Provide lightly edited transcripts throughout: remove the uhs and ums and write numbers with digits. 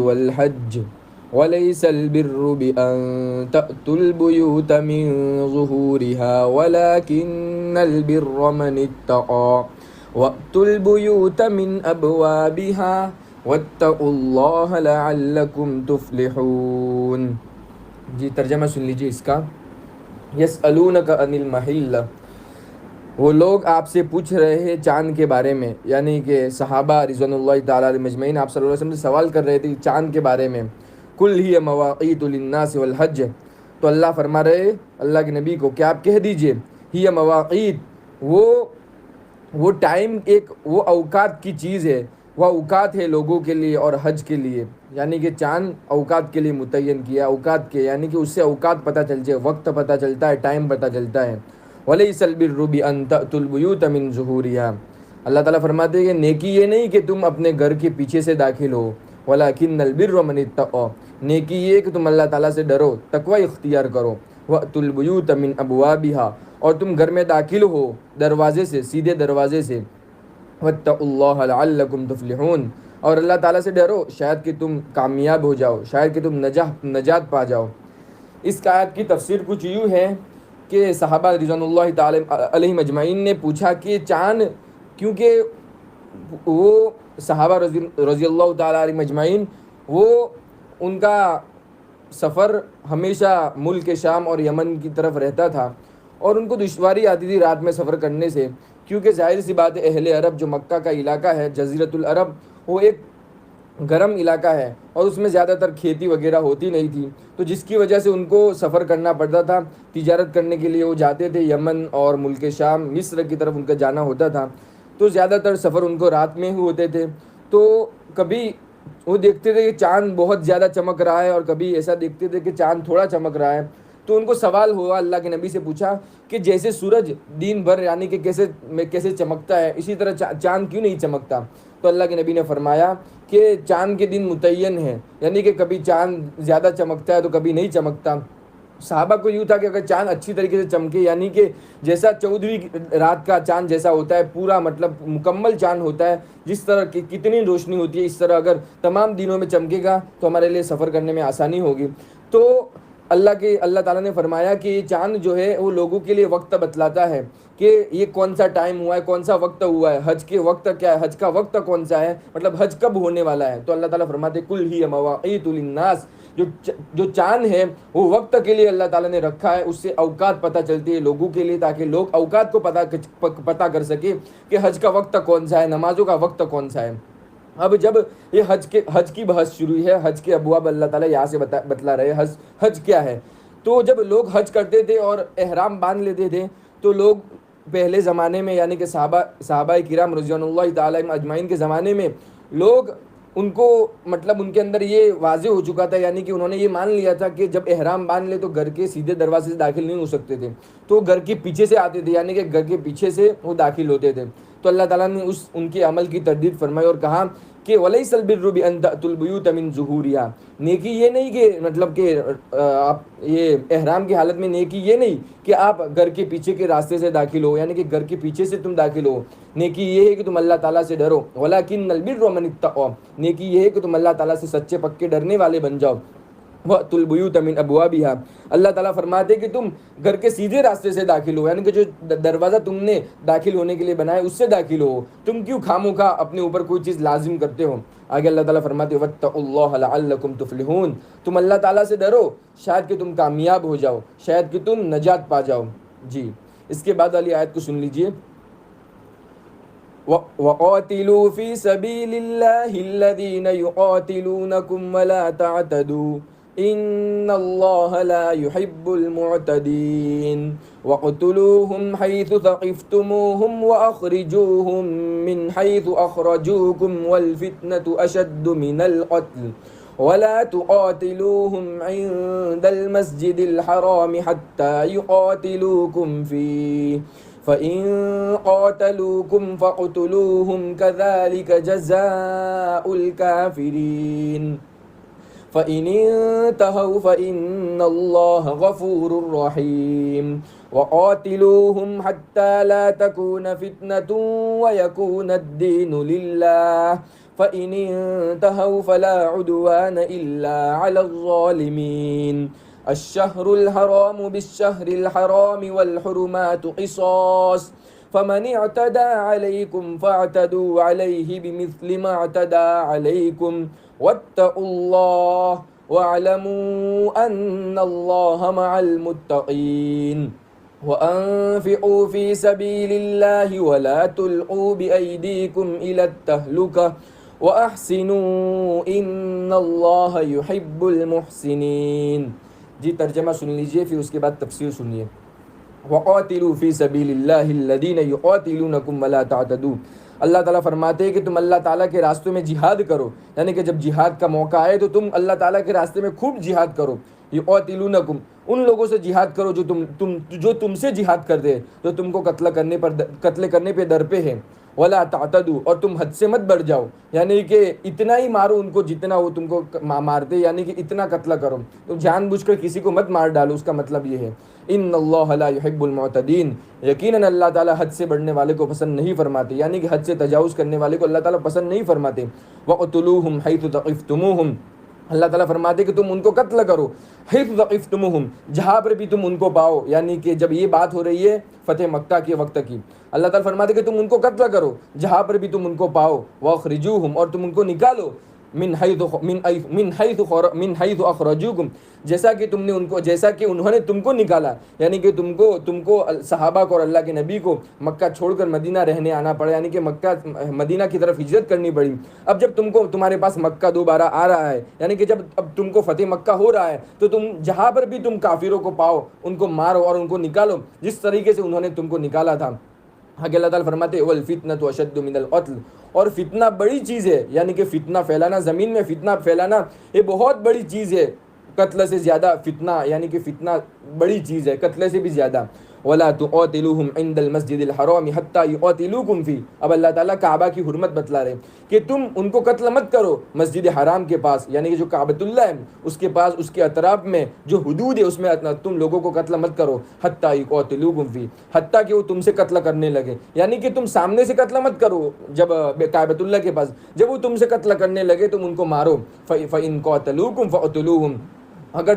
والحج وليس البر بأن تأتوا البيوت من ظهورها ولكن البر من اتقى وأتوا البيوت من أبوابها واتقوا الله لعلكم تفلحون. جی ترجمہ سن لیجیے اس کا. یسألونک عن المحل، وہ لوگ آپ سے پوچھ رہے ہیں چاند کے بارے میں، یعنی کہ صحابہ رضوان اللہ تعالیٰ علیہ مجمعین آپ صلی اللہ علیہ وسلم سے سوال کر رہے تھے چاند کے بارے میں. کل ہی مواقیت للناس والحج، تو اللہ فرما رہے اللہ کے نبی کو کہ آپ کہہ دیجئے ہی مواقیت، وہ ٹائم ایک وہ اوقات کی چیز ہے، وہ اوقات ہے لوگوں کے لیے اور حج کے لیے، یعنی کہ چاند اوقات کے لیے متعین کیا، اوقات کے یعنی کہ اس سے اوقات پتہ چل جائے، وقت پتہ چلتا ہے، ٹائم پتہ چلتا ہے. وَلَيْسَ الْبِرُّ بِأَن تَأْتُوا الْبُيُوتَ مِن ظُهُورِهَا، اللہ تعالیٰ فرماتے ہیں کہ نیکی یہ نہیں کہ تم اپنے گھر کے پیچھے سے داخل ہو، وَلَكِنَّ الْبِرَّ مَنِ اتَّقَىٰ، نیکی یہ کہ تم اللہ تعالیٰ سے ڈرو، تقوی اختیار کرو. وَأْتُوا الْبُيُوتَ مِنْ أَبْوَابِهَا، اور تم گھر میں داخل ہو دروازے سے، سیدھے دروازے سے. وَاتَّقُوا اللَّهَ لَعَلَّكُمْ تُفْلِحُونَ، اور اللہ تعالیٰ سے ڈرو شاید کہ تم کامیاب ہو جاؤ، شاید کہ تم نجات پا جاؤ. اس آیت کی تفسیر کچھ یوں ہے کہ صحابہ رضوان اللہ تعالیٰ علیہ مجمعین نے پوچھا کہ چاند، کیونکہ وہ صحابہ رضی اللہ تعالیٰ علیہ مجمعین وہ ان کا سفر ہمیشہ ملک شام اور یمن کی طرف رہتا تھا، اور ان کو دشواری آتی تھی رات میں سفر کرنے سے، کیونکہ ظاہر سی بات ہے اہل عرب جو مکہ کا علاقہ ہے، جزیرۃ العرب، وہ ایک گرم علاقہ ہے اور اس میں زیادہ تر کھیتی وغیرہ ہوتی نہیں تھی، تو جس کی وجہ سے ان کو سفر کرنا پڑتا تھا. تجارت کرنے کے لیے وہ جاتے تھے یمن اور ملک شام، مصر کی طرف ان کا جانا ہوتا تھا، تو زیادہ تر سفر ان کو رات میں ہی ہوتے تھے. تو کبھی وہ دیکھتے تھے کہ چاند بہت زیادہ چمک رہا ہے اور کبھی ایسا دیکھتے تھے کہ چاند تھوڑا چمک رہا ہے. تو ان کو سوال ہوا، اللہ کے نبی سے پوچھا کہ جیسے سورج دن بھر یعنی کہ کیسے چمکتا ہے، اسی طرح چاند کیوں نہیں چمکتا؟ تو اللہ کے نبی نے فرمایا کہ چاند کے دن متعین ہیں، یعنی کہ کبھی چاند زیادہ چمکتا ہے تو کبھی نہیں چمکتا. صحابہ کو یوں تھا کہ اگر چاند اچھی طریقے سے چمکے، یعنی کہ جیسا 14ویں رات کا چاند جیسا ہوتا ہے، پورا مطلب مکمل چاند ہوتا ہے، جس طرح کی کتنی روشنی ہوتی ہے، اس طرح اگر تمام دنوں میں چمکے گا تو ہمارے لیے سفر کرنے میں آسانی ہوگی. تو اللہ تعالیٰ نے فرمایا کہ یہ چاند جو ہے وہ لوگوں کے لیے وقت بتلاتا ہے کہ یہ کون سا ٹائم ہوا ہے، کون سا وقت ہوا ہے، حج کے وقت کیا ہے، حج کا وقت کون سا ہے، مطلب حج کب ہونے والا ہے. تو اللہ تعالیٰ فرماتے کل ہی مواقیت للناس، جو چاند ہے وہ وقت کے لیے اللہ تعالیٰ نے رکھا ہے، اس سے اوقات پتہ چلتی ہے لوگوں کے لیے، تاکہ لوگ اوقات کو پتہ کر سکے کہ حج کا وقت کون سا ہے، نمازوں کا وقت کون سا ہے. اب جب یہ حج کی بحث شروع ہے، حج کے ابواب اللہ تعالیٰ یہاں سے بتلا رہے ہیں حج کیا ہے. تو جب لوگ حج کرتے تھے اور احرام باندھ لیتے تھے تو لوگ پہلے زمانے میں یعنی کہ صحابہ کرام رضوان اللہ تعالیٰ اجمعین کے زمانے میں لوگ ان کو مطلب ان کے اندر یہ واضح ہو چکا تھا، یعنی کہ انہوں نے یہ مان لیا تھا کہ جب احرام باندھ لے تو گھر کے سیدھے دروازے سے داخل نہیں ہو سکتے تھے، تو گھر کے پیچھے سے آتے تھے، یعنی کہ گھر کے پیچھے سے وہ داخل ہوتے تھے. تو اللہ تعالیٰ نے ان کے عمل کی تردید فرمائی اور کہا کہ وَلَيْسَ الْبِرُّ بِأَن تَأْتُوا الْبُيُوتَ مِن ظُهُورِهَا، نیکی یہ نہیں کہ مطلب کہ آپ یہ احرام کی حالت میں نیکی یہ نہیں کہ آپ گھر کے پیچھے کے راستے سے داخل ہو، یعنی کہ گھر کے پیچھے سے تم داخل ہو. نیکی یہ ہے کہ تم اللہ تعالیٰ سے ڈرو. وَلَكِنَّ الْبِرَّ مَنِ اتَّقَىٰ، نیکی یہ ہے کہ تم اللہ تعالیٰ سے سچے پکے ڈرنے والے بن جاؤ. وَأْتُوا الْبُيُوتَ مِنْ أَبْوَابِهَا، اللہ تعالیٰ فرماتے کہ تم گھر کے سیدھے راستے سے داخل ہو، یعنی کہ جو دروازہ تم نے داخل ہونے کے لیے بنایا اس سے داخل ہو. تم کیوں خاموں کا اپنے اوپر کوئی چیز لازم کرتے ہو؟ آگے اللہ تعالیٰ فرماتے وَاتَّقُوا اللَّهَ لَعَلَّكُمْ تُفْلِحُونَ، تم اللہ تعالیٰ سے ڈرو شاید کہ تم کامیاب ہو جاؤ، شاید کہ تم نجات پا جاؤ. جی اس کے بعد والی آیت کو سن لیجئے. وَقَاتِلُوا فِي سَبِيلِ اللَّهِ الَّذِينَ يُقَاتِلُونَكُمْ وَلَا تَعْتَدُوا إِنَّ اللَّهَ لَا يُحِبُّ الْمُعْتَدِينَ وَاقْتُلُوهُمْ حَيْثُ ثَقِفْتُمُوهُمْ وَأَخْرِجُوهُمْ مِنْ حَيْثُ أَخْرَجُوكُمْ وَالْفِتْنَةُ أَشَدُّ مِنَ الْقَتْلِ وَلَا تُقَاتِلُوهُمْ عِندَ الْمَسْجِدِ الْحَرَامِ حَتَّى يُقَاتِلُوكُمْ فِيهِ فَإِن قَاتَلُوكُمْ فَاقْتُلُوهُمْ كَذَلِكَ جَزَاءُ الْكَافِرِينَ فَإِنِ انتَهَوْا فَإِنَّ اللَّهَ غَفُورٌ رَّحِيمٌ وَقَاتِلُوهُمْ حَتَّى لَا تَكُونَ فِتْنَةٌ وَيَكُونَ الدِّينُ لِلَّهِ فإن انتهوا فلا عدوان إلا على الظالمين الشهر الحرام بالشهر الحرام والحرمات قصاص فمن اعتدى عليكم فاعتدوا عليه بمثل ما اعتدى عليكم واتقوا الله واعلموا أن الله مع المتقين وأنفقوا في سبيل الله ولا تلقوا بأيديكم إلى التهلكة وأحسنوا إن الله يحب المحسنين. جی ترجمہ سن لیجئے، پھر اس کے بعد تفسیر سنیے. وَقَاتِلُوا فِي سَبِيلِ اللَّهِ الَّذِينَ يُقَاتِلُونَكُمْ وَلَا تَعْتَدُوا. اللہ تعالیٰ فرماتے ہیں کہ تم اللہ تعالیٰ کے راستے میں جہاد کرو، یعنی کہ جب جہاد کا موقع آئے تو تم اللہ تعالیٰ کے راستے میں خوب جہاد کرو. یقاتلونکم، ان لوگوں سے جہاد کرو جو تم سے جہاد کرتے ہیں، جو تم کو قتل کرنے پہ در پہ ہے. ولا تعتدوا، اور تم حد سے مت بڑھ جاؤ، یعنی کہ اتنا ہی مارو ان کو جتنا وہ تم کو مارتے، یعنی کہ اتنا قتل کرو، تم جان بوجھ کر کسی کو مت مار ڈالو. اس کا مطلب یہ ہے ان اللہ لا يحب المعتدین، یقیناً اللہ تعالیٰ حد سے بڑھنے والے کو پسند نہیں فرماتے، یعنی کہ حد سے تجاوز کرنے والے کو اللہ تعالیٰ پسند نہیں فرماتے. وقتلوہم حیث ثقفتموہم، اللہ تعالیٰ فرماتے کہ تم ان کو قتل کرو حیث ثقفتموہم، جہاں پر بھی تم ان کو پاؤ، یعنی کہ جب یہ بات ہو رہی ہے فتح مکہ کے وقت کی، اللہ تعالیٰ فرماتے کہ تم ان کو قتل کرو جہاں پر بھی تم ان کو پاؤ. واخرجوہم، اور تم ان کو نکالو من حیث اخرجوکم، جیسا کہ انہوں نے تم کو نکالا، یعنی کہ تم کو صحابہ کو اور اللہ کے نبی کو مکہ چھوڑ کر مدینہ رہنے آنا پڑا، یعنی کہ مدینہ کی طرف ہجرت کرنی پڑی. اب جب تمہارے پاس مکہ دوبارہ آ رہا ہے، یعنی کہ جب اب تم کو فتح مکہ ہو رہا ہے، تو تم جہاں پر بھی تم کافروں کو پاؤ ان کو مارو اور ان کو نکالو جس طریقے سے انہوں نے تم کو نکالا تھا. آگے اللہ تعالیٰ فرماتے والفتنۃ اشد من القتل، اور فتنہ بڑی چیز ہے، یعنی کہ فتنہ پھیلانا، زمین میں فتنہ پھیلانا یہ بہت بڑی چیز ہے، قتل سے زیادہ فتنہ، یعنی کہ فتنہ بڑی چیز ہے قتل سے بھی زیادہ. ولا تقاتلوهم عند المسجد الحرام حتى يقاتلوكم فيه، اب اللہ تعالیٰ کعبہ کی حرمت بتلا رہے کہ تم ان کو قتل مت کرو مسجد حرام کے پاس، یعنی کہ جو کعبۃ اللہ ہے اس کے پاس، اس کے اطراف میں جو حدود ہے اس میں تم لوگوں کو قتل مت کرو. حتى يقاتلوكم فيه، حتیٰ کہ وہ تم سے قتل کرنے لگے، یعنی کہ تم سامنے سے قتل مت کرو جب کعبۃ اللہ کے پاس، جب وہ تم سے قتل کرنے لگے تم ان کو مارو. فإن قاتلوكم فاقتلوهم، اگر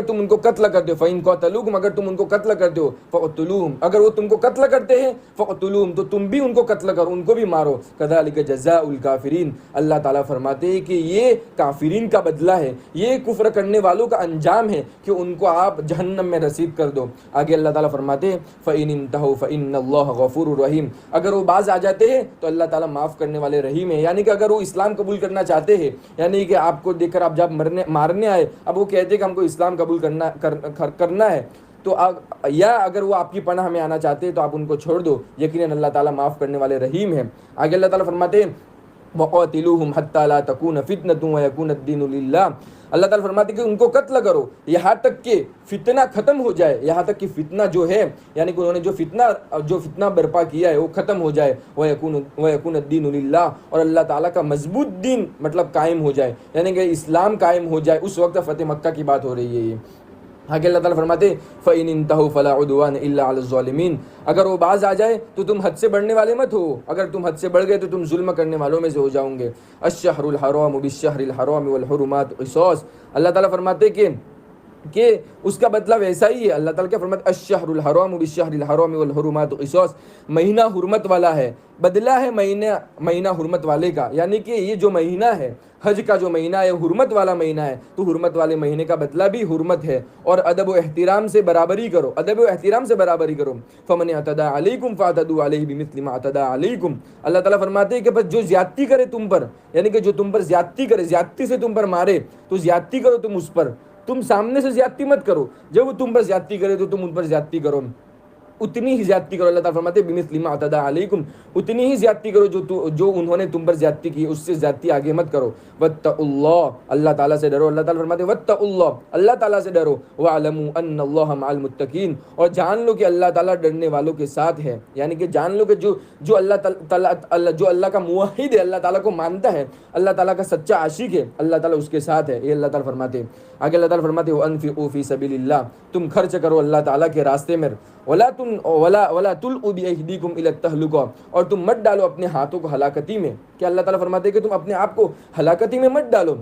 تم ان کو قتل کرتے ہو، فَإِن قَتَلُوكُمْ، اگر تم ان کو قتل کرتے ہو، فَقْتُلُوهُمْ، اگر وہ تم کو قتل کرتے ہیں، فَقْتُلُوهُمْ، تو تم بھی ان کو قتل کرو، ان کو بھی مارو. كَذَلِكَ جَزَاءُ الْكَافِرِينَ، اللہ تعالیٰ فرماتے ہیں کہ یہ کافرین کا بدلہ ہے، یہ کفر کرنے والوں کا انجام ہے کہ ان کو آپ جہنم میں رسید کر دو. آگے اللہ تعالیٰ فرماتے ہیں فَإِنِ انْتَهُوا فَإِنَّ اللَّهَ غَفُورٌ رَحِيمٌ، اگر وہ باز آ جاتے ہیں تو اللہ تعالیٰ معاف کرنے والے رحیم ہے، یعنی کہ اگر وہ اسلام قبول کرنا چاہتے ہیں، یعنی کہ آپ کو دیکھ کر آپ جب مارنے آئے، اب وہ کہتے ہیں کہ ہم کو اسلام قبول کرنا ہے، تو یا اگر وہ آپ کی پناہ میں آنا چاہتے ہیں تو آپ ان کو چھوڑ دو، یقیناً اللہ تعالیٰ معاف کرنے والے رحیم ہیں. آگے اللہ تعالیٰ فرماتے ہیں وَقَاتِلُوهُمْ حَتَّى لَا تَكُونَ فِتْنَةٌ وَيَكُونَ الدِّينُ لِلَّهِ، اللہ تعالیٰ فرماتے ہیں کہ ان کو قتل کرو یہاں تک کہ فتنہ ختم ہو جائے، یہاں تک کہ فتنہ جو ہے، یعنی کہ انہوں نے جو فتنہ برپا کیا ہے وہ ختم ہو جائے. وَيَكُونَ الدِّينُ لِلَّهِ، اور اللہ تعالیٰ کا مضبوط دین مطلب قائم ہو جائے، یعنی کہ اسلام قائم ہو جائے. اس وقت فتح مکہ کی بات ہو رہی ہے یہ. آگے اللہ تعالیٰ فرماتے فَإِنِ انْتَهُوا فَلَا عُدْوَانَ إِلَّا عَلَى الظَّالِمِينَ، اگر وہ باز آ جائے تو تم حد سے بڑھنے والے مت ہو، اگر تم حد سے بڑھ گئے تو تم ظلم کرنے والوں میں سے ہو جاؤ گے. الشہر الحرام بالشہر الحرام والحرمات قصاص، اللہ تعالیٰ فرماتے کہ اس کا بدلہ ویسا ہی ہے. اللہ تعالیٰ کیا فرماتے الشہر الحرام بالشہر الحرام والحرمات قصاص، مہینہ حرمت والا ہے، بدلہ ہے مہینہ حرمت والے کا، یعنی کہ یہ جو مہینہ ہے حج کا جو مہینہ ہے حرمت والا مہینہ ہے، تو حرمت والے مہینے کا بدلہ بھی حرمت ہے. اور ادب و احترام سے برابری کرو، ادب و احترام سے برابری کرو. فمن اعتدى علیکم فاعتدوا علیہ بمثل ما اعتدى علیکم، اللہ تعالیٰ فرماتے ہیں کہ بس جو زیادتی کرے تم پر، یعنی کہ جو تم پر زیادتی کرے، زیادتی سے تم پر مارے تو زیادتی کرو تم اس پر، تم سامنے سے زیادتی مت کرو، جب وہ تم پر زیادتی کرے تو تم ان پر زیادتی کرو، اتنی ہی زیادتی کرو. اللہ تعالیٰ فرماتے ہیں بمثل ما اعتدى علیکم، اتنی ہی زیادتی کرو جو انہوں نے تم پر زیادتی کی، اس سے زیادتی آگے مت کرو. واتقوا اللہ، اللہ تعالیٰ سے ڈرو. اللہ تعالیٰ فرماتے ہیں واتقوا اللہ، اللہ تعالیٰ سے ڈرو. واعلموا ان اللہ مع المتقین، اور جان لو کہ اللہ تعالیٰ ڈرنے والوں کے ساتھ ہے، یعنی کہ جان لو کہ جو اللہ کا موحد ہے، اللہ تعالیٰ کو مانتا ہے، اللہ تعالیٰ کا سچا عاشق ہے، اللہ تعالیٰ اس کے ساتھ ہے. یہ اللہ تعالیٰ فرماتے ہیں. آگے اللہ تعالیٰ فرماتے ہیں وانفقوا فی سبیل اللہ، تم خرچ کرو اللہ تعالیٰ کے راستے میں. ولا ولا تلقوا بأيديكم إلى التهلكة، اور تم مت ڈالو اپنے ہاتھوں کو ہلاکتی میں. کہ اللہ تعالیٰ فرماتے ہیں کہ تم اپنے آپ کو ہلاکتی میں مت ڈالو.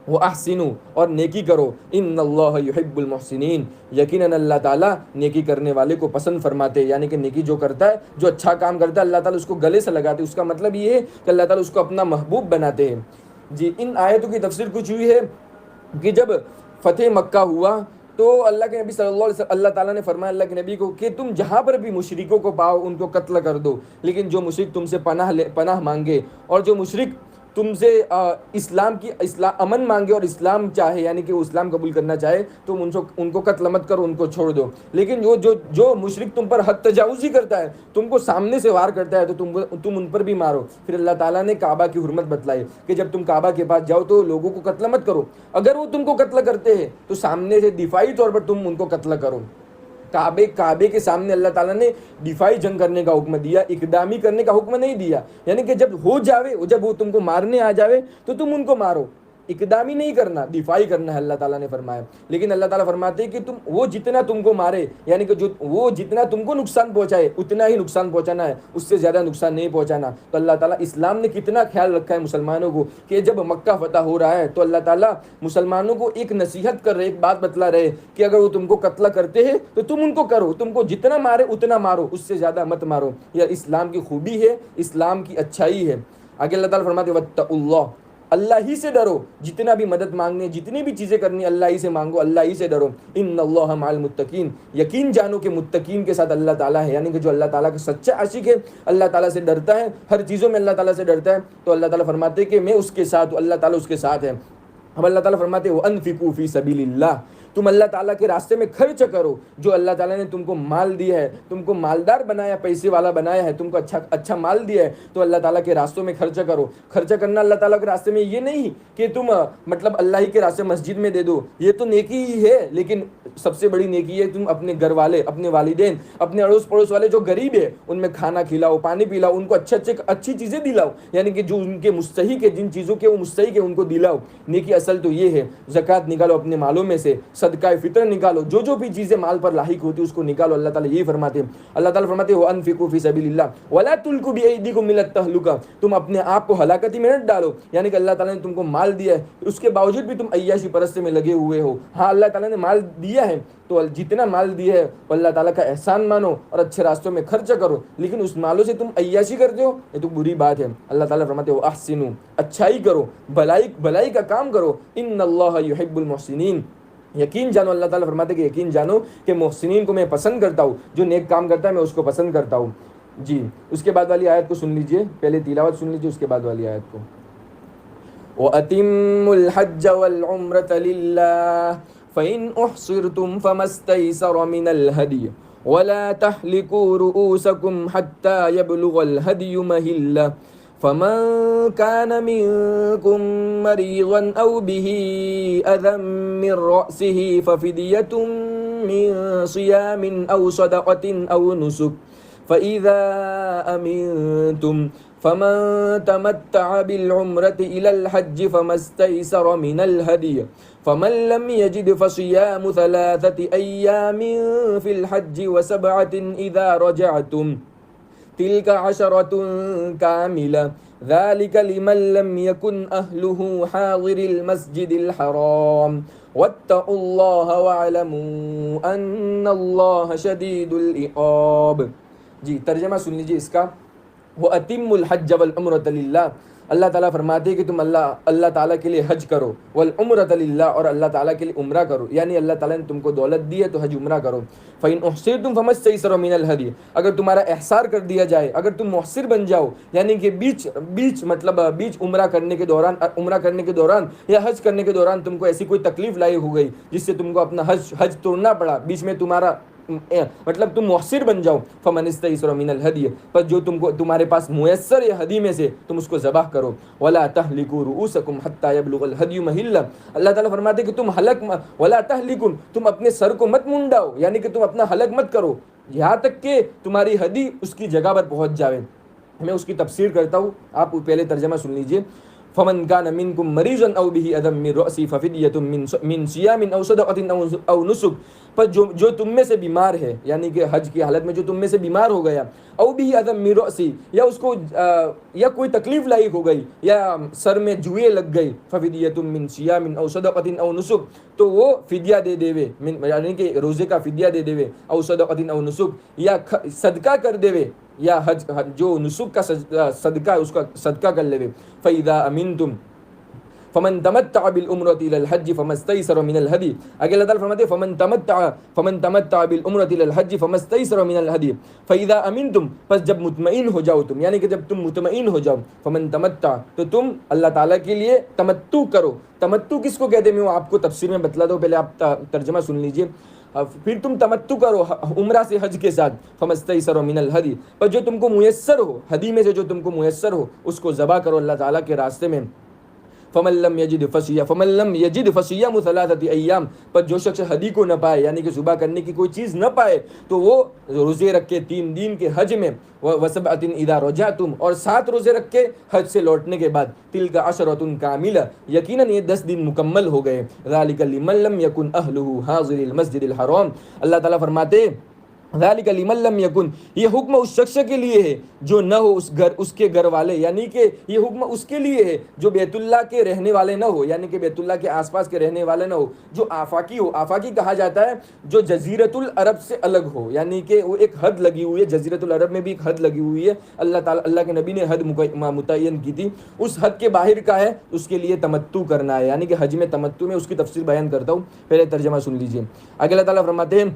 وَأَحْسِنُوا، اور نیکی کرو. إِنَّ اللَّهَ يُحِبُّ الْمُحْسِنِينَ، یقیناً اللہ تعالیٰ نیکی کرنے والے کو پسند فرماتے ہیں. یعنی کہ نیکی جو کرتا ہے، جو اچھا کام کرتا ہے، اللہ تعالیٰ اس کو گلے سے لگاتے ہیں. اس کا مطلب یہ ہے کہ اللہ تعالیٰ اس کو اپنا محبوب بناتے ہیں. جی، ان آیتوں کی تفسیر کچھ ہوئی ہے کہ جب فتح مکہ ہوا تو اللہ کے نبی صلی اللہ علیہ وسلم، اللہ تعالیٰ نے فرمایا اللہ کے نبی کو کہ تم جہاں پر بھی مشرکوں کو پاؤ ان کو قتل کر دو، لیکن جو مشرک تم سے پناہ مانگے اور جو مشرک تم سے اسلام امن مانگے اور اسلام چاہے، یعنی کہ وہ اسلام قبول کرنا چاہے، تم ان کو قتل مت کرو، ان کو چھوڑ دو. لیکن جو مشرک تم پر حد تجاوزی کرتا ہے، تم کو سامنے سے وار کرتا ہے، تو تم ان پر بھی مارو. پھر اللہ تعالیٰ نے کعبہ کی حرمت بتلائی کہ جب تم کعبہ کے پاس جاؤ تو لوگوں کو قتل مت کرو. اگر وہ تم کو قتل کرتے ہیں تو سامنے سے دفاعی طور پر تم ان کو قتل کرو. کعبے کے سامنے اللہ تعالیٰ نے دفاعی جنگ کرنے کا حکم دیا، اقدامی کرنے کا حکم نہیں دیا. یعنی کہ جب ہو جاوے، جب وہ تم کو مارنے آ جاوے تو تم ان کو مارو، اقدامی نہیں کرنا، دفاعی کرنا ہے اللہ تعالیٰ نے فرمایا. لیکن اللہ تعالیٰ فرماتے ہیں کہ وہ جتنا تم کو مارے، یعنی کہ وہ جتنا تم کو نقصان پہنچائے اتنا ہی نقصان پہنچانا ہے، اس سے زیادہ نقصان نہیں پہنچانا. تو اللہ تعالیٰ اسلام نے کتنا خیال رکھا ہے مسلمانوں کو کہ جب مکہ فتح ہو رہا ہے تو اللہ تعالیٰ مسلمانوں کو ایک نصیحت کر رہے، ایک بات بتلا رہے کہ اگر وہ تم کو قتل کرتے ہیں تو تم ان کو کرو، تم کو جتنا مارے اتنا مارو، اس سے زیادہ مت مارو. یہ اسلام کی خوبی ہے، اسلام کی اچھائی ہے. آگے اللہ تعالیٰ فرماتے ہیں واتقوا اللہ، اللہ ہی سے ڈرو. جتنا بھی مدد مانگنے، جتنی بھی چیزیں کرنی اللہ ہی سے مانگو، اللہ ہی سے ڈرو. ان اللہ مع المتقین، یقین جانو کہ متقین کے ساتھ اللہ تعالیٰ ہے. یعنی کہ جو اللہ تعالیٰ کا سچا عاشق ہے، اللہ تعالیٰ سے ڈرتا ہے، ہر چیزوں میں اللہ تعالیٰ سے ڈرتا ہے، تو اللہ تعالیٰ فرماتے ہیں کہ میں اس کے ساتھ ہوں، اللہ تعالیٰ اس کے ساتھ ہے. اب اللہ تعالیٰ فرماتے ہیں وَأَنفِقُوا فِي سَبِيلِ اللَّهِ، تم اللہ تعالیٰ کے راستے میں خرچ کرو. جو اللہ تعالیٰ نے تم کو مال دیا ہے، تم کو مالدار بنایا، پیسے والا بنایا ہے، تم کو اچھا مال دیا ہے، تو اللہ تعالیٰ کے راستوں میں خرچ کرو. خرچ کرنا اللہ تعالیٰ کے راستے میں یہ نہیں کہ تم مطلب اللہ ہی کے راستے مسجد میں دے دو، یہ تو نیکی ہی ہے. لیکن سب سے بڑی نیکی ہے تم اپنے گھر والے، اپنے والدین، اپنے اڑوس پڑوس والے جو غریب ہے ان میں کھانا کھلاؤ، پانی پلاؤ، ان کو اچھی چیزیں دلاؤ. یعنی کہ جو ان کے مستحق ہے، جن چیزوں کے وہ مستحق ہے ان کو دلاؤ. نیکی اصل تو یہ ہے. زکوٰۃ نکالو اپنے مالوں میں سے، صدقہ فطر نکالو، جو بھی چیزیں مال پر لاحق ہوتی ہے اس کو نکالو. اللہ تعالیٰ یہی فرماتے ہیں. اللہ تعالیٰ فرماتے ہیں وَأَنفِقُوا فِي سَبِيلِ اللَّهِ وَلَا تُلْقُوا بِأَيْدِيكُمْ إِلَى التَّهْلُكَةِ، تم اپنے آپ کو ہلاکتی میں نہ ڈالو. یعنی کہ اللہ تعالیٰ نے تم کو مال دیا ہے، اس کے باوجود بھی تم عیاشی پرستی میں لگے ہوئے ہو. ہاں اللہ تعالیٰ نے مال دیا ہے تو جتنا مال دیا ہے وہ اللہ تعالیٰ کا احسان مانو اور اچھے راستوں میں خرچ کرو. لیکن اس مالوں سے تم عیاشی کرتے ہو، یہ تو بری بات ہے. اللہ تعالیٰ فرماتے ہو احسنوا، اچھائی کرو، بھلائی کا کام کرو. ان اللہ یحب المحسنین، یقین جانو، اللہ تعالیٰ فرماتے کہ یقین جانو کہ محسنین کو میں پسند کرتا ہوں، جو نیک کام کرتا ہے میں اس کو پسند کرتا ہوں. جی، اس کے بعد والی آیت کو سن لیجئے، پہلے تلاوت سن لیجئے، اس کے بعد والی آیت کو. وَأَتِمُّوا الْحَجَّ وَالْعُمْرَةَ لِلَّهِ فَإِنْ أُحْصِرْتُمْ فَمَا اسْتَيْسَرَ مِنَ الْهَدْيِ وَلَا تَحْلِقُوا رُؤُوسَكُمْ حَتَّى يَبْلُغَ الْهَدْيُ مَحِلَّهُ فَمَنْ كَانَ مِنْكُمْ مَرِيضًا أَوْ بِهِ أَذًى مِنْ رَأْسِهِ فَفِدْيَةٌ مِنْ صِيَامٍ أَوْ صَدَقَةٍ أَوْ نُسُكٍ فَإِذَا أَمِنْتُمْ فَمَنْ تَمَتَّعَ بِالْعُمْرَةِ إِلَى الْحَجِّ فَمَا اسْتَيْسَرَ مِنَ الْهَدْيِ فَمَنْ لَمْ يَجِدْ فَصِيَامُ 3 أَيَّامٍ فِي الْحَجِّ و7 إِذَا رَجَعْتُمْ تِلْكَ 10 كَامِلَةٌ ذَلِكَ لِمَنْ لَمْ يَكُنْ أَهْلُهُ حَاضِرِ الْمَسْجِدِ الْحَرَامِ وَاتَّقُوا اللَّهَ وَاعْلَمُوا أَنَّ اللَّهَ شَدِيدُ الْعِقَابِ. جی، ترجمہ سن لیجیے اس کا. وَأَتِمُّوا الْحَجَّ وَالْعُمْرَةَ لِلَّهِ، اللہ تعالیٰ فرماتے ہیں کہ تم اللہ تعالیٰ کے لیے حج کرو، والعمرۃ للہ، اور اللہ تعالیٰ کے لیے عمرہ کرو. یعنی اللہ تعالیٰ نے تم کو دولت دی ہے تو حج عمرہ کرو. فَإِنْ أُحْصِرْتُمْ فَمَا اسْتَيْسَرَ مِنَ الْهَدْيِ، اگر تمہارا احصار کر دیا جائے، اگر تم محصر بن جاؤ، یعنی کہ بیچ عمرہ کرنے کے دوران یا حج کرنے کے دوران تم کو ایسی کوئی تکلیف لاحق ہو گئی جس سے تم کو اپنا حج توڑنا پڑا، بیچ میں تمہارا مطلب تم محصر بن جاؤ. فمن استیسر من الہدی، پر جو تمہارے پاس میسر ہے ہدی میں سے تم اس کو ذبح کرو. ولا تحلقوا رؤوسکم حتی یبلغ الہدی محلہ، اللہ تعالیٰ فرماتے کہ تم ولا تحلقوا، تم اپنے سر کو مت منڈاؤ، یعنی کہ تم اپنا حلق مت کرو یہاں تک کہ تمہاری ہدی اس کی جگہ پر پہنچ جاوے. میں اس کی تفسیر کرتا ہوں، آپ پہلے ترجمہ سن لیجئے. فمن كان منكم مريضا او به اذى من رأسه ففدية من صيام او صدقة او نسك پر جو تم میں سے بیمار ہے، یعنی کہ حج کی حالت میں جو تم میں سے بیمار ہو گیا، او بھی عدم من رأسی، یا اس کو یا کوئی تکلیف لاحق ہو گئی، یا سر میں جوئیں لگ گئی، ففدیۃ من صیام او صدقۃ او نسک، تو وہ فدیہ دے دیوے، یعنی کہ روزے کا فدیہ دے دیوے، او صدقۃ او نسک، یا صدقہ کر دیوے، یا حج جو نسک کا صدقہ اس کا صدقہ کر لیوے، فَإِذَا أَمِنْتُمْ فمن تمتع بالعمرۃ الی الحج فما استیسر من الهدی. اگر اللہ تعالیٰ فرماتے فمن تمتع بالعمرۃ الی الحج فما استیسر من الهدی فاذا امنتم، پس جب مطمئن ہو جاؤ تم، یعنی کہ جب تم مطمئن ہو جاؤ، فمن تمتع، تو تم اللہ تعالیٰ کے لیے تمتع کرو. تمتع کس کو کہتے ہیں میں آپ کو تفسیر میں بتلا دو، پہلے آپ ترجمہ سن لیجئے. پھر تم تمتع کرو عمرہ سے حج کے ساتھ، فمستیسر من الہدی، پر جو تم کو میسر ہو، ہدی میں سے جو تم کو میسر ہو اس کو ذبح کرو اللہ تعالیٰ کے راستے میں. فمن لم یجد فصیام ثلاثۃ ایام، پر جو شخص ہدی کو نہ پائے، یعنی کہ ذبح کرنے کی کوئی چیز نہ پائے، تو وہ روزے رکھے 3 دن کے حج میں، وسبعۃ اذا رجعتم، اور 7 روزے رکھ کے حج سے لوٹنے کے بعد، تلک عشرۃ کاملہ، یقیناً یہ 10 دن مکمل ہو گئے. ذالک لمن لم یکن اہلہ حاضر المسجد الحرام، اللہ تعالیٰ فرماتے ذالک لمن لم یکن، یہ حکم اس شخص کے لیے ہے جو نہ ہو اس کے گھر والے، یعنی کہ یہ حکم اس کے لیے ہے جو بیت اللہ کے رہنے والے نہ ہو، یعنی کہ بیت اللہ کے آس پاس کے رہنے والے نہ ہو، جو آفاقی ہو. آفاقی کہا جاتا ہے جو جزیرۃ العرب سے الگ ہو، یعنی کہ وہ ایک حد لگی ہوئی ہے، جزیرۃ العرب میں بھی ایک حد لگی ہوئی ہے، اللہ کے نبی نے حد متعین کی تھی، اس حد کے باہر کا ہے، اس کے لیے تمتع کرنا ہے، یعنی کہ حج میں تمتع میں اس کی تفسیر بیان کرتا ہوں، پہلے ترجمہ سن لیجیے. آگے اللہ تعالیٰ فرماتے ہیں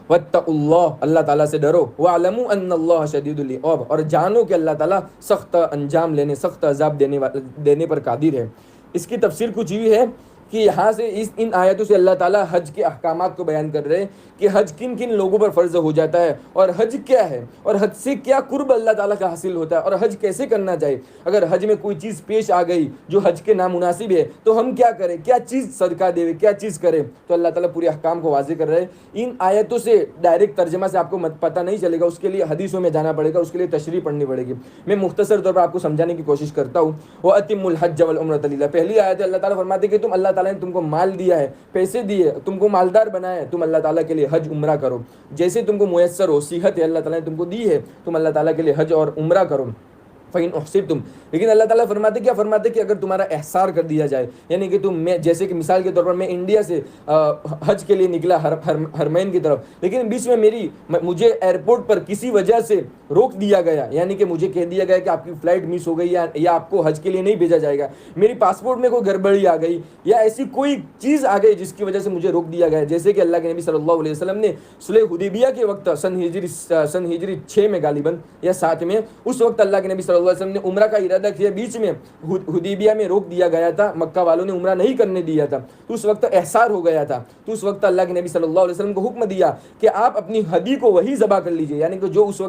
واتقوا اللہ، اللہ تعالیٰ سے ڈرو، وَاعْلَمُوا أَنَّ اللَّهَ شَدِيدُ الْعِقَابِ، اور جانو کہ اللہ تعالیٰ سخت انجام لینے، سخت عذاب دینے پر قادر ہے. اس کی تفسیر کچھ یہ ہے کہ یہاں سے ان آیتوں سے اللہ تعالیٰ حج کے احکامات کو بیان کر رہے ہیں کہ حج کن کن لوگوں پر فرض ہو جاتا ہے، اور حج کیا ہے، اور حج سے کیا قرب اللہ تعالیٰ کا حاصل ہوتا ہے، اور حج کیسے کرنا چاہیے. اگر حج میں کوئی چیز پیش آ گئی جو حج کے نامناسب ہے تو ہم کیا کریں، کیا چیز صدقہ دے، کیا چیز کریں. تو اللہ تعالیٰ پورے احکام کو واضح کر رہے ہیں. ان آیتوں سے ڈائریکٹ ترجمہ سے آپ کو پتہ نہیں چلے گا، اس کے لیے حدیثوں میں جانا پڑے گا، اس کے لیے تشریح پڑھنی پڑے گی. میں مختصر طور پر آپ کو سمجھانے کی کوشش کرتا ہوں. وَأَتِمُّوا الْحَجَّ وَالْعُمْرَةَ لِلَّهِ، پہلی آیت ہے اللہ تعالیٰ فرماتے کہ تم، اللہ تعالیٰ نے تم کو مال دیا ہے، پیسے دیے، تم کو مالدار بنایا ہے، تم اللہ تعالیٰ کے لیے حج عمرہ کرو جیسے تم کو میسر ہو. صحت ہے اللہ تعالیٰ نے تم کو دی ہے، تم اللہ تعالیٰ کے لیے حج اور عمرہ کرو. فَإِنْ أُحْصِرْتُمْ، لیکن اللہ تعالیٰ فرماتے کہ اگر تمہارا احصار کر دیا جائے، یعنی کہ میں جیسے کہ مثال کے طور پر میں انڈیا سے حج کے لیے نکلا حرمین کی طرف، لیکن بیچ میں مجھے ایئرپورٹ پر کسی وجہ سے روک دیا گیا، یعنی کہ مجھے کہہ دیا گیا کہ آپ کی فلائٹ مس ہو گئی یا آپ کو حج کے لیے نہیں بھیجا جائے گا، میری پاسپورٹ میں کوئی گڑبڑی آ گئی یا ایسی کوئی چیز آ گئی جس کی وجہ سے مجھے روک دیا گیا. جیسے کہ اللہ کے نبی صلی اللہ علیہ وسلم نے صلح حدیبیہ کے وقت سن ہجری 6 میں غالباً یا 7 میں، اس وقت اللہ کے نبی صلی اللہ علیہ وسلم نے عمرہ کا ارادہ کیا، بیچ میں حدیبیہ میں روک دیا گیا تھا، مکہ والوں نے عمرہ نہیں کرنے دیا تھا، تو اس وقت احصار ہو گیا تھا. تو اس وقت اللہ کے نبی صلی اللہ علیہ وسلم کو حکم دیا کہ آپ اپنی ہدی کو وہی ذبح کر لیجئے، یعنی کہ جو اس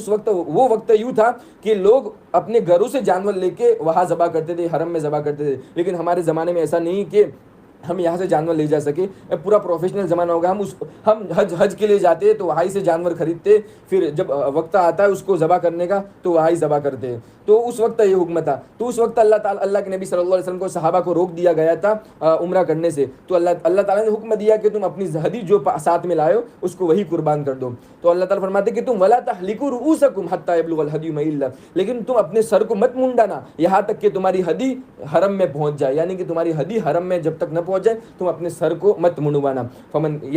وقت وہ وقت یوں تھا کہ لوگ اپنے گھروں سے جانور لے کے وہاں ذبح کرتے تھے، حرم میں ذبح کرتے تھے. لیکن ہمارے زمانے میں ایسا نہیں کہ ہم یہاں سے جانور لے جا سکے، پورا پروفیشنل زمانہ ہوگا. ہم حج کے لیے جاتے تو وہاں سے جانور خریدتے، پھر جب وقت آتا ہے اس کو ذبح کرنے کا تو وہاں ذبح کرتے. تو اس وقت یہ حکم تھا. تو اس وقت اللہ کے نبی صلی اللہ علیہ وسلم کو، صحابہ کو روک دیا گیا تھا عمرہ کرنے سے. تو اللہ تعالیٰ نے حکم دیا کہ تم اپنی ہدی جو ساتھ میں لائے ہو اس کو وہی قربان کر دو. تو اللہ تعالیٰ فرماتے کہ تم وَلَا تَحْلِقُوا رُؤُوسَكُمْ حَتَّى يَبْلُغَ الْهَدْيُ مَحِلَّهُ، لیکن تم اپنے سر کو مت منڈانا یہاں تک کہ تمہاری ہدی حرم میں پہنچ جائے، یعنی کہ تمہاری ہدی حرم میں جب تک نہ پہنچ جائے تم اپنے سر کو مت منڈوانا.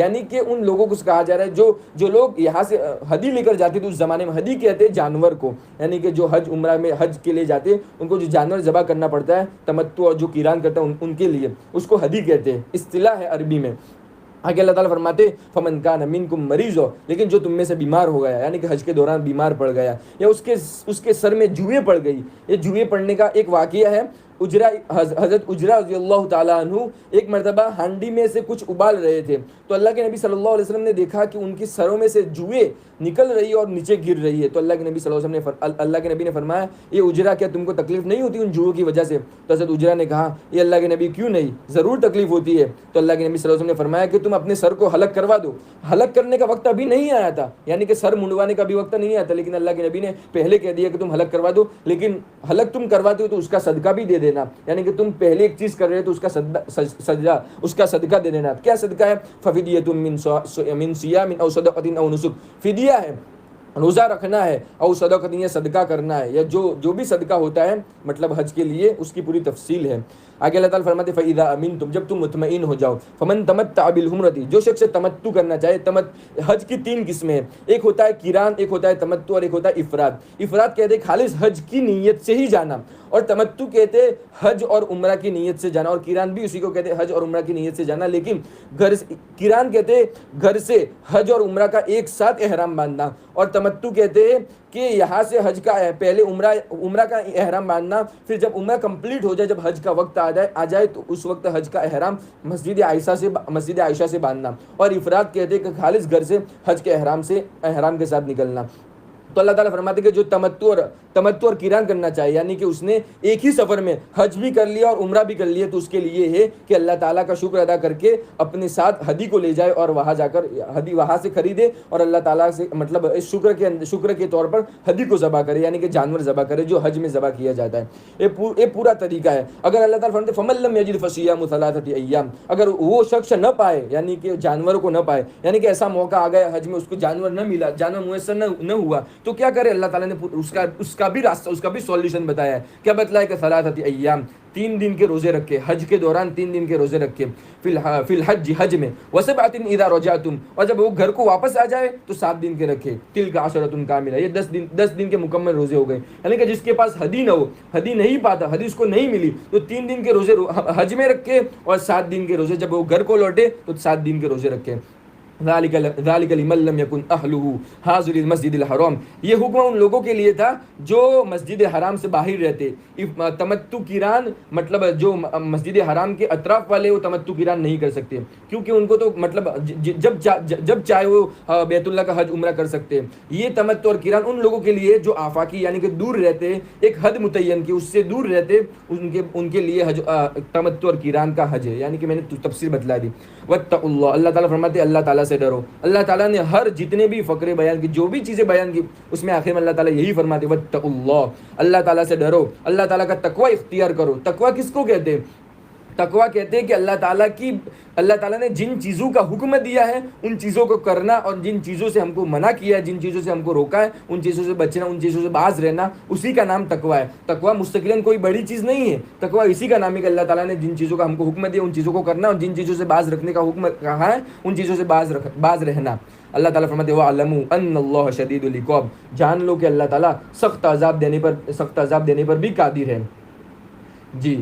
یعنی کہ ان لوگوں کو کہا جا رہا ہے جو لوگ یہاں سے ہدی لے کر جاتے تھے، اس زمانے میں ہدی کہتے ہیں جانور کو، یعنی کہ جو حج عمرہ میں حج کے لیے جاتے ان کو جو جانور ذبح کرنا پڑتا ہے تمتع اور جو قران کرتا ہے ان کے لیے، اس کو ہدی کہتے ہیں، اصطلاح ہے عربی میں. آگے اللہ تعالیٰ فرماتے فمن کان منکم مریض، لیکن جو تم میں سے بیمار ہو گیا، یعنی کہ حج کے دوران بیمار پڑ گیا، یا اس کے سر میں جوئیں پڑ گئی. یہ جوئیں پڑنے کا ایک واقعہ ہے. حضرت اجرا رضی اللہ تعالیٰ عنہ ایک مرتبہ ہانڈی میں سے کچھ ابال رہے تھے، تو اللہ کے نبی صلی اللہ علیہ وسلم نے دیکھا کہ ان کی سروں میں سے جوئیں نکل رہی ہے اور نیچے گر رہی ہے. تو اللہ کے نبی صلی اللہ علیہ وسلم نے فرمایا یہ اجرا کیا تم کو تکلیف نہیں ہوتی ان جوؤں کی وجہ سے؟ تو حضرت اجرا نے کہا یہ اللہ کے نبی کیوں نہیں، ضرور تکلیف ہوتی ہے. تو اللہ کے نبی صلی اللہ علیہ وسلم نے فرمایا کہ تم اپنے سر کو حلق کروا دو. حلق کرنے کا وقت ابھی نہیں آیا تھا، یعنی کہ سر منڈوانے کا بھی وقت نہیں آیا تھا، لیکن اللہ کے نبی نے پہلے کہہ دیا کہ تم حلق کروا دو. لیکن حلق تم کرواتے ہو تو اس کا صدقہ بھی دے دینا, یعنی کہ تم پہلے ایک چیز کر رہے تو اس کا سجدہ اس کا صدقہ دے دینا. کیا صدقہ ہے؟ ففدیۃ من صیام او صدقۃ او نسک, فدیہ ہے, روزہ رکھنا ہے, اور صدقۃ یا صدقہ کرنا ہے, یا جو بھی صدقہ ہوتا ہے مطلب حج کے لیے اس کی پوری تفصیل ہے. آگے اللہ تعالیٰ فرماتے ہیں فَإِذَا أَمِنْتُمْ, جب تم مطمئن ہو جاؤ, فَمَنْ تَمَتَّعَ بِالْعُمْرَةِ, جو شخص تمتع کرنا چاہے. حج کی 3 قسمیں ہیں, ایک ہوتا ہے قران, ایک ہوتا ہے تمتع, اور ایک ہوتا ہے افراد. افراد کہتے ہیں خالص حج کی نیت سے ہی جانا, اور تمتع کہتے ہیں حج اور عمرہ کی نیت سے جانا, اور قران بھی اسی کو کہتے ہیں حج اور عمرہ کی نیت سے جانا. لیکن قران کہتے ہیں گھر سے حج اور عمرہ کا ایک ساتھ احرام باندھنا, اور تمتع کہتے ہیں کہ یہاں سے حج کا پہلے عمرہ کا احرام باندھنا, پھر جب عمرہ کمپلیٹ ہو جائے, جب حج کا وقت آ جائے تو اس وقت حج کا احرام مسجد عائشہ سے باندھنا. اور افراد کہتے ہیں کہ خالص گھر سے حج کے احرام کے ساتھ نکلنا. تو اللہ تعالیٰ فرماتے ہیں کہ جو تمتع اور قران کرنا چاہے, یعنی کہ اس نے ایک ہی سفر میں حج بھی کر لیا اور عمرہ بھی کر لیا, تو اس کے لیے ہے کہ اللہ تعالیٰ کا شکر ادا کر کے اپنے ساتھ ہدی کو لے جائے, اور وہاں جا کر ہدی وہاں سے خریدے, اور اللہ تعالیٰ سے مطلب شکر کے طور پر ہدی کو ذبح کرے, یعنی کہ جانور ذبح کرے جو حج میں ذبح کیا جاتا ہے. یہ پورا طریقہ ہے. اگر اللہ تعالیٰ فرماتے فَمَن لَّمْ يَجِدْ فَصِيَامُ ثَلَاثَةِ أَيَّامٍ, اگر وہ شخص نہ پائے, یعنی کہ جانور کو نہ پائے, یعنی کہ ایسا موقع آ گیا حج میں اس کو جانور نہ ملا, جانور میسر نہ ہوا, تو کیا کرے؟ اللہ تعالیٰ نے اس کا بھی راستہ, اس کا بھی سولوشن بتایا ہے. کیا بتلایا کہ ثلاثۃ ایام, 3 دن کے روزے رکھے, حج کے دوران 3 دن کے روزے رکھے, فی الحج حج میں, وسبعۃ اذا رجعتم, اور جب وہ گھر کو واپس آ جائے تو 7 دن کے رکھے, تلک عشرۃ کاملہ, یہ 10 دن کے مکمل روزے ہو گئے. یعنی کہ جس کے پاس ہدی نہ ہو, ہدی نہیں پاتا, ہدی اس کو نہیں ملی, تو 3 دن کے روزے حج میں رکھے, اور 7 دن کے روزے جب وہ گھر کو لوٹے تو 7 دن کے روزے رکھے. ذالک لمن لم یکن اہلہ حاضر المسجد الحرام, یہ حکم ان لوگوں کے لیے تھا جو مسجد حرام سے باہر رہتے. تمتع قران مطلب جو مسجد حرام کے اطراف والے وہ تمتع قران نہیں کر سکتے, کیونکہ ان کو تو مطلب جب چاہے وہ بیت اللہ کا حج عمرہ کر سکتے. یہ تمتع اور قران ان لوگوں کے لیے جو آفاقی یعنی کہ دور رہتے, ایک حد متعین کی اس سے دور رہتے, ان کے لیے حج تمتع اور قران کا حج ہے. یعنی کہ میں نے تفسیر بتلا دی. واتقوا اللہ, اللہ تعالیٰ فرماتے اللہ تعالیٰ سے ڈرو. اللہ تعالیٰ نے ہر جتنے بھی فقرے بیان کی, جو بھی چیزیں بیان کی, اس میں آخر میں اللہ تعالیٰ یہی فرماتے واتقوا اللہ, اللہ تعالیٰ سے ڈرو, اللہ تعالیٰ کا تقوی اختیار کرو. تقوی کس کو کہتے ہیں؟ تقوی کہتے ہیں کہ اللہ تعالیٰ نے جن چیزوں کا حکم دیا ہے ان چیزوں کو کرنا, اور جن چیزوں سے ہم کو منع کیا ہے, جن چیزوں سے ہم کو روکا ہے, ان چیزوں سے بچنا, ان چیزوں سے باز رہنا, اسی کا نام تقوی ہے. تقوی مستقلاً کوئی بڑی چیز نہیں ہے. تقوی اسی کا نام ہے کہ اللہ تعالیٰ نے جن چیزوں کا ہم کو حکم دیا ان چیزوں کو کرنا, اور جن چیزوں سے باز رکھنے کا حکم کہا ہے ان چیزوں سے باز رہنا. اللہ تعالیٰ فرماتے ہیں وَاعْلَمُوا أَنَّ اللَّهَ شَدِيدُ الْعِقَابِ, جان لو کہ اللہ تعالیٰ سخت عذاب دینے پر بھی قادر ہے. جی